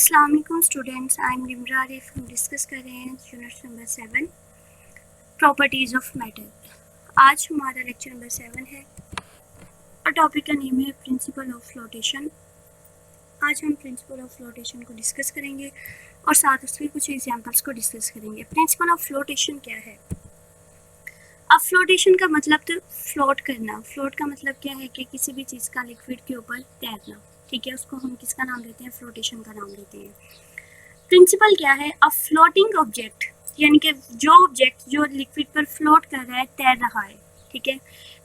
अस्सलाम वालेकुम students, I am Nimra Arif. हम डिस्कस कर रहे हैं unit number 7 properties of matter. आज हमारा लेक्चर नंबर 7 है और टॉपिक का नेम है प्रिंसिपल ऑफ फ्लोटेशन। आज हम प्रिंसिपल ऑफ फ्लोटेशन को डिस्कस करेंगे और साथ उसके कुछ एग्जांपल्स को डिस्कस करेंगे। प्रिंसिपल ऑफ फ्लोटेशन क्या है? अब फ्लोटेशन का मतलब तो फ्लोट करना। फ्लोट का मतलब क्या है कि किसी भी चीज़ का लिक्विड के ऊपर तैरना, ठीक है। उसको हम किसका नाम लेते हैं? फ्लोटेशन का नाम लेते हैं। प्रिंसिपल क्या है? अ फ्लोटिंग ऑब्जेक्ट, यानी कि जो ऑब्जेक्ट जो लिक्विड पर फ्लोट कर रहा है, तैर रहा है, ठीक है।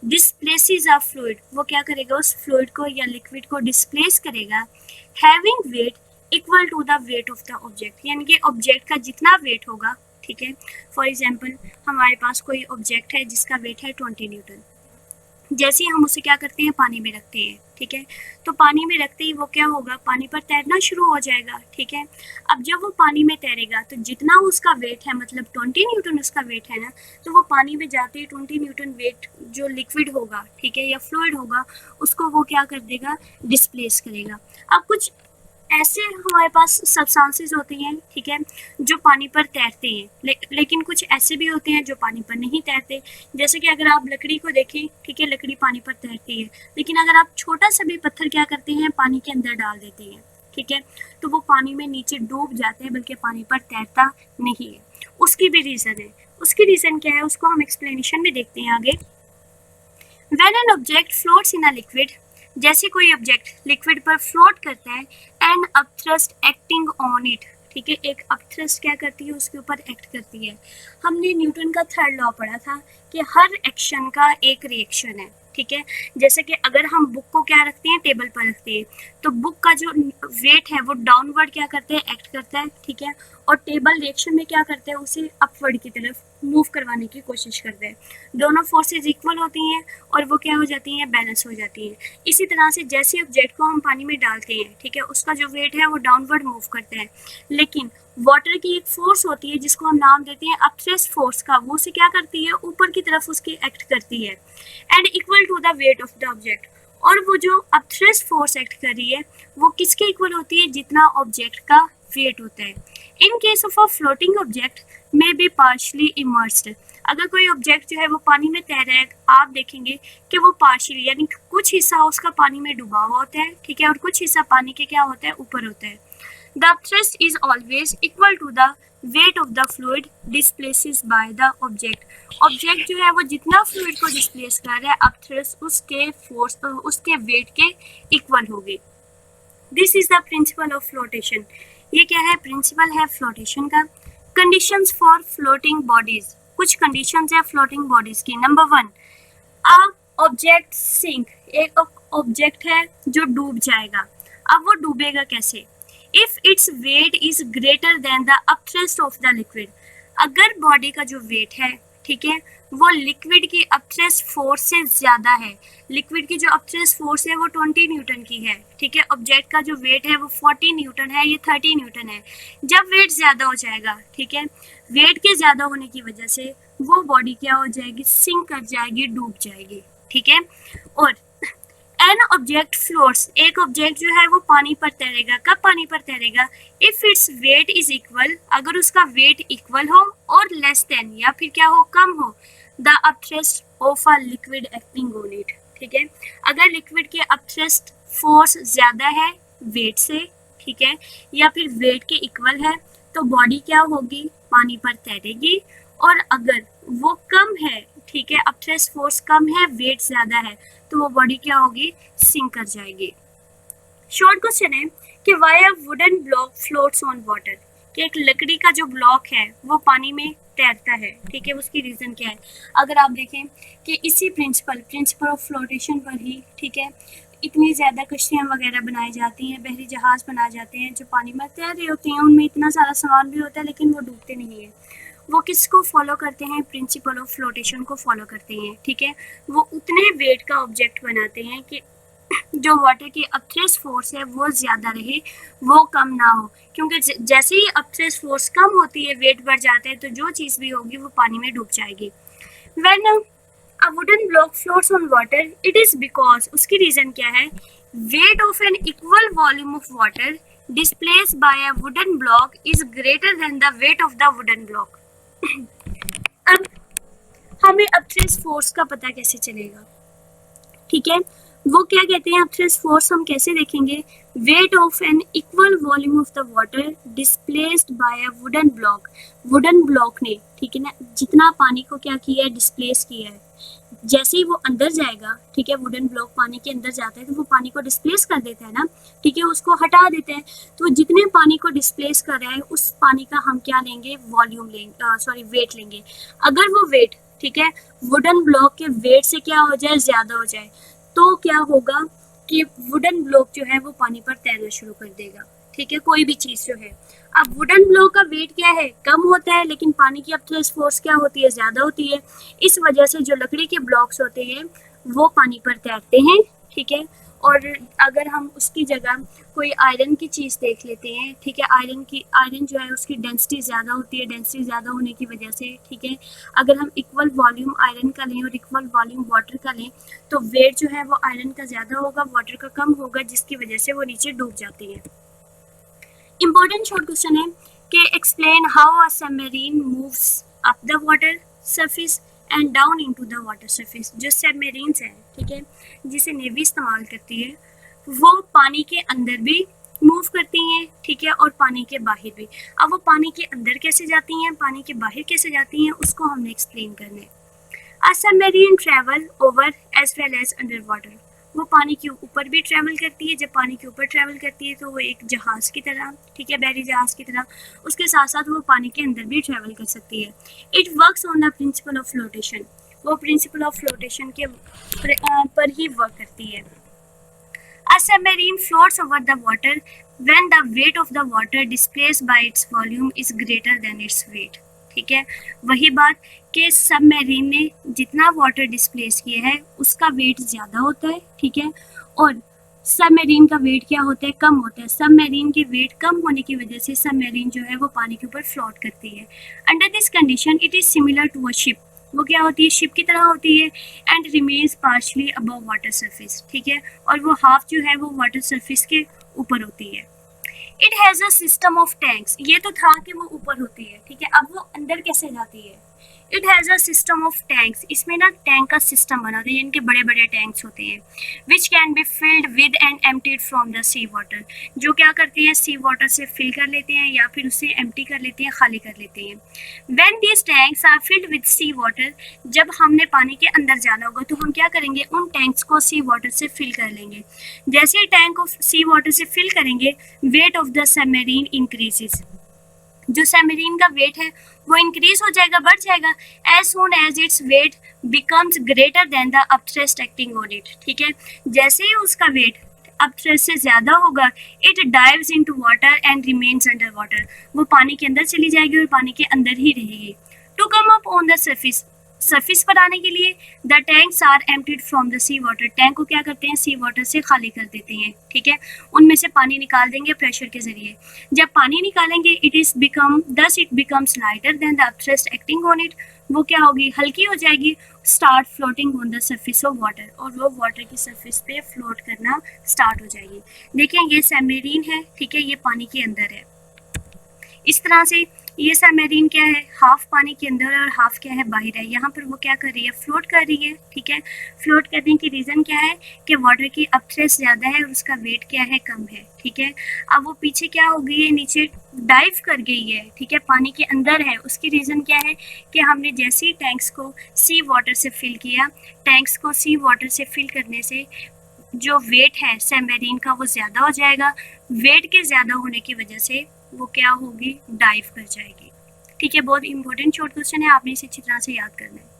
डिस्प्लेसेस अ फ्लूइड, वो क्या करेगा? उस फ्लूइड को या लिक्विड को डिस्प्लेस करेगा। Having weight equal to the weight of the object, यानी कि ऑब्जेक्ट का जितना वेट होगा, ठीक है। फॉर एग्जाम्पल हमारे पास कोई ऑब्जेक्ट है जिसका वेट है 20 न्यूटन। जैसे ही हम उसे क्या करते हैं? पानी में रखते हैं, ठीक है। तो पानी में रखते ही वो क्या होगा? पानी पर तैरना शुरू हो जाएगा, ठीक है। अब जब वो पानी में तैरेगा तो जितना उसका वेट है, मतलब 20 न्यूटन उसका वेट है ना, तो वो पानी में जाते ही 20 न्यूटन वेट जो लिक्विड होगा, ठीक है, या फ्लूइड होगा, उसको वो क्या कर देगा? डिस्प्लेस करेगा। अब कुछ ऐसे हमारे पास सब्सटेंसेस होते हैं, ठीक है, जो पानी पर तैरते हैं, लेकिन कुछ ऐसे भी होते हैं जो पानी पर नहीं तैरते। जैसे कि अगर आप लकड़ी को देखें, ठीक है, लकड़ी पानी पर तैरती है, लेकिन अगर आप छोटा सा भी पत्थर क्या करते हैं? पानी के अंदर डाल देते हैं, ठीक है, तो वो पानी में नीचे डूब जाते हैं, बल्कि पानी पर तैरता नहीं है। उसकी भी रीज़न है। उसकी रीज़न क्या है? उसको हम एक्सप्लेनेशन में देखते हैं आगे। When an object floats in a liquid, जैसे कोई ऑब्जेक्ट लिक्विड पर फ्लोट करता है, an upthrust acting on it, ठीक है, एक अपथ्रस्ट क्या करती है? उसके ऊपर एक्ट करती है। हमने न्यूटन का थर्ड लॉ पढ़ा था कि हर एक्शन का एक रिएक्शन है, ठीक है। जैसे कि अगर हम बुक को क्या रखते हैं? टेबल पर रखते हैं, तो बुक का जो वेट है वो डाउनवर्ड क्या करते हैं? एक्ट करता है, ठीक है। और टेबल रिएक्शन में क्या करते हैं? उसे अपवर्ड की तरफ मूव करवाने की कोशिश करते हैं। दोनों फोर्सेज इक्वल होती हैं और वो क्या हो जाती हैं? बैलेंस हो जाती हैं। इसी तरह से जैसे ऑब्जेक्ट को हम पानी में डालते हैं, ठीक है, उसका जो वेट है वो डाउनवर्ड मूव करता है, लेकिन वाटर की एक फोर्स होती है जिसको हम नाम देते हैं अपथ्रस्ट फोर्स का, वो उसे क्या करती है? ऊपर की तरफ उसकी एक्ट करती है, and equal to the weight of the object. और वो जो अपथ्रस्ट फोर्स एक्ट कर रही है वो किसके इक्वल होती है? जितना ऑब्जेक्ट का वेट होता है। In case of a floating object may be partially immersed, अगर कोई ऑब्जेक्ट जो है वो पानी में तैर रहा है, आप देखेंगे कि वो पार्शियली, यानी कुछ हिस्सा उसका पानी में डूबा हुआ होता है, ठीक है, और कुछ हिस्सा पानी के क्या होता है? ऊपर होता है। The thrust is always equal to the weight of the fluid displaces by the object. Object जो है वो जितना फ्लूइड को डिस्प्लेस कर रहा है, अब thrust उसके फोर्स उसके वेट के इक्वल होगी। This is the principle of flotation. ये क्या है? प्रिंसिपल है फ्लोटेशन का। कंडीशंस फॉर फ्लोटिंग बॉडीज, कुछ कंडीशंस है फ्लोटिंग बॉडीज की। नंबर 1, अ ऑब्जेक्ट सिंक, एक ऑब्जेक्ट है जो डूब जाएगा। अब वो डूबेगा कैसे? If its weight is greater than the upthrust of the liquid, अगर बॉडी का जो वेट है, ठीक है, वो लिक्विड की अपथ्रस्ट फोर्स से ज्यादा है। लिक्विड की जो अपथ्रस्ट फोर्स है वो 20 न्यूटन की है, ठीक है। ऑब्जेक्ट का जो वेट है वो 40 न्यूटन है, ये 30 न्यूटन है। जब वेट ज्यादा हो जाएगा, ठीक है, वेट के ज्यादा होने की वजह से वो बॉडी क्या हो जाएगी? सिंक कर जाएगी, डूब जाएगी, ठीक है। और एन ऑब्जेक्ट फ्लोट्स, एक ऑब्जेक्ट जो है वो पानी पर तैरेगा। कब पानी पर तैरेगा? If its weight is equal, अगर उसका वेट इक्वल हो, और लेस देन, या फिर क्या हो? कम हो, the upthrust of a liquid acting on it, ठीक है। अगर लिक्विड के अपथ्रस्ट फोर्स ज्यादा है वेट से, ठीक है, या फिर वेट के इक्वल है, तो बॉडी क्या होगी? पानी पर तैरेगी। और अगर वो कम है, ठीक है, अपथ्रस्ट फोर्स कम है, वेट ज्यादा है, तो वो बॉडी क्या होगी? सिंक कर जाएगी। शॉर्ट क्वेश्चन है कि why a wooden block floats on water, कि एक लकड़ी का जो ब्लॉक है वो पानी में तैरता है, ठीक है, उसकी रीजन क्या है? अगर आप देखें कि इसी प्रिंसिपल ऑफ फ्लोटेशन पर ही, ठीक है, इतनी ज़्यादा कश्तियाँ वगैरह बनाई जाती हैं, बहरी जहाज़ बनाए जाते हैं जो पानी में तैर रहे होते हैं, उनमें इतना सारा सामान भी होता है लेकिन वो डूबते नहीं है। वो किसको फॉलो करते हैं? प्रिंसिपल ऑफ फ्लोटेशन को फॉलो करते हैं, ठीक है। वो उतने वेट का ऑब्जेक्ट बनाते हैं कि जो वाटर की अपथ्रस्ट फोर्स है वो ज़्यादा रहे, वो कम ना हो, क्योंकि जैसे ही अपथ्रस्ट फोर्स कम होती है, वेट बढ़ जाता है, तो जो चीज़ भी होगी वो पानी में डूब जाएगी। When a wooden block floats on water, it is because, उसकी रीज़न क्या है? Weight of an equal volume of water displaced by a wooden block is greater than the weight of the wooden block. अब हमें अपथ्रेस force का पता कैसे चलेगा? ठीक है, वो क्या कहते हैं अपथ्रेस फोर्स हम कैसे देखेंगे? Weight of an equal volume of the water displaced by a wooden block, wooden block ने, ठीक है ना, जितना पानी को क्या किया है, डिस्प्लेस किया है, जैसे ही वो अंदर जाएगा, ठीक है, वुडन ब्लॉक पानी के अंदर जाता है तो वो पानी को डिस्प्लेस कर देता है ना, ठीक है, उसको हटा देते हैं, तो जितने पानी को डिस्प्लेस कर रहा है उस पानी का हम क्या लेंगे, वॉल्यूम लेंगे, सॉरी वेट लेंगे। अगर वो वेट, ठीक है, वुडन ब्लॉक के वेट से क्या हो जाए, ज्यादा हो जाए, तो क्या होगा कि वुडन ब्लॉक जो है वो पानी पर तैरना शुरू कर देगा, ठीक है, कोई भी चीज जो है। अब वुडन ब्लॉक का वेट क्या है, कम होता है, लेकिन पानी की अपथ्रेस फोर्स क्या होती है, ज्यादा होती है। इस वजह से जो लकड़ी के ब्लॉक्स होते हैं वो पानी पर तैरते हैं, ठीक है। और अगर हम उसकी जगह कोई आयरन की चीज़ देख लेते हैं, ठीक है, आयरन जो है उसकी डेंसिटी ज़्यादा होती है, डेंसिटी ज़्यादा होने की वजह से, ठीक है, अगर हम इक्वल वॉल्यूम आयरन का लें और इक्वल वॉल्यूम वाटर का लें तो वेट जो है वो आयरन का ज़्यादा होगा, वाटर का कम होगा, जिसकी वजह से वो नीचे डूब जाती है। इम्पोर्टेंट शॉर्ट क्वेश्चन है कि explain how a submarine moves up the water surface and down into the water surface. जो सबमरीन्स है, ठीक है, जिसे नेवी इस्तेमाल करती है, वो पानी के अंदर भी मूव करती हैं, ठीक है, और पानी के बाहर भी। अब वो पानी के अंदर कैसे जाती हैं, पानी के बाहर कैसे जाती हैं, उसको हमने एक्सप्लेन करना है। A submarine travel over as well as under water. वो पानी के ऊपर भी ट्रैवल करती है, जब पानी के ऊपर ट्रैवल करती है तो वो एक जहाज़ की तरह, ठीक है, बहरी जहाज़ की तरह, उसके साथ साथ वो पानी के अंदर भी ट्रैवल कर सकती है। It works on the principle of flotation. वो प्रिंसिपल ऑफ फ्लोटेशन के पर ही वर्क करती है। A submarine floats over the water when the weight of the water displaced by its volume is greater than its weight. ठीक है, वही बात कि सबमरीन ने जितना वाटर डिस्प्लेस किया है उसका वेट ज़्यादा होता है, ठीक है, और सबमरीन का वेट क्या होता है, कम होता है। सबमरीन के वेट कम होने की वजह से सबमरीन जो है वो पानी के ऊपर फ्लोट करती है। Under this condition it is similar to a ship. वो क्या होती है, शिप की तरह होती है। And remains partially above water surface, ठीक है, और वो हाफ जो है वो वाटर सरफेस के ऊपर होती है। It has a system of tanks. ये तो था कि वो ऊपर होती है, ठीक है, अब वो अंदर कैसे जाती है। It has a system of tanks. इसमें ना टैंक का सिस्टम बना होता है, इनके बड़े बड़े टैंक्स होते हैं, which can be filled with and emptied from the sea water. जो क्या करते हैं, सी वाटर से फिल कर लेते हैं या फिर उसे एम्प्टी कर लेते हैं, खाली कर लेते हैं। When these tanks are filled with sea water, जब हमने पानी के अंदर जाना होगा तो हम क्या करेंगे, उन टैंक्स को सी वाटर से फिल कर लेंगे। जैसे ही टैंक को सी वाटर से फिल करेंगे, weight of the submarine increases. जो सबमरीन का वेट है वो इंक्रीज हो जाएगा, बढ़ जाएगा। As soon as its weight becomes greater than the upthrust acting on it, ठीक है, जैसे ही उसका वेट अपथ्रस्ट से ज़्यादा होगा, it dives into water and remains under water. वो पानी के अंदर चली जाएगी और पानी के अंदर ही रहेगी। To come up on the surface, surface पर आने के लिए the tanks are emptied from the sea water. Tank को क्या करते हैं, सी वाटर से खाली कर देते हैं, ठीक है, उनमें से पानी निकाल देंगे प्रेशर के जरिए। जब पानी निकालेंगे it becomes lighter than the upthrust acting on it. वो क्या होगी, हल्की हो जाएगी। Start floating on the surface of water, और वो वाटर की सरफेस पे फ्लोट करना स्टार्ट हो जाएगी। देखिए ये सबमरीन है, ठीक है, ये पानी के अंदर है। इस तरह से ये सबमरीन क्या है, हाफ पानी के अंदर और हाफ क्या है, बाहर है। यहाँ पर वो क्या कर रही है, फ्लोट कर रही है, ठीक है। फ्लोट करने की रीज़न क्या है कि वाटर की अपथ्रस्ट ज़्यादा है और उसका वेट क्या है, कम है, ठीक है। अब वो पीछे क्या हो गई है, नीचे डाइव कर गई है, ठीक है, पानी के अंदर है। उसकी रीज़न क्या है कि हमने जैसे ही टैंक्स को सी वाटर से फिल किया, टैंक्स को सी वाटर से फिल करने से जो वेट है सबमरीन का वो ज़्यादा हो जाएगा। वेट के ज़्यादा होने की वजह से वो क्या होगी, डाइव कर जाएगी, ठीक है। बहुत इंपॉर्टेंट शॉर्ट क्वेश्चन है, आपने इसे अच्छी तरह से याद करना है।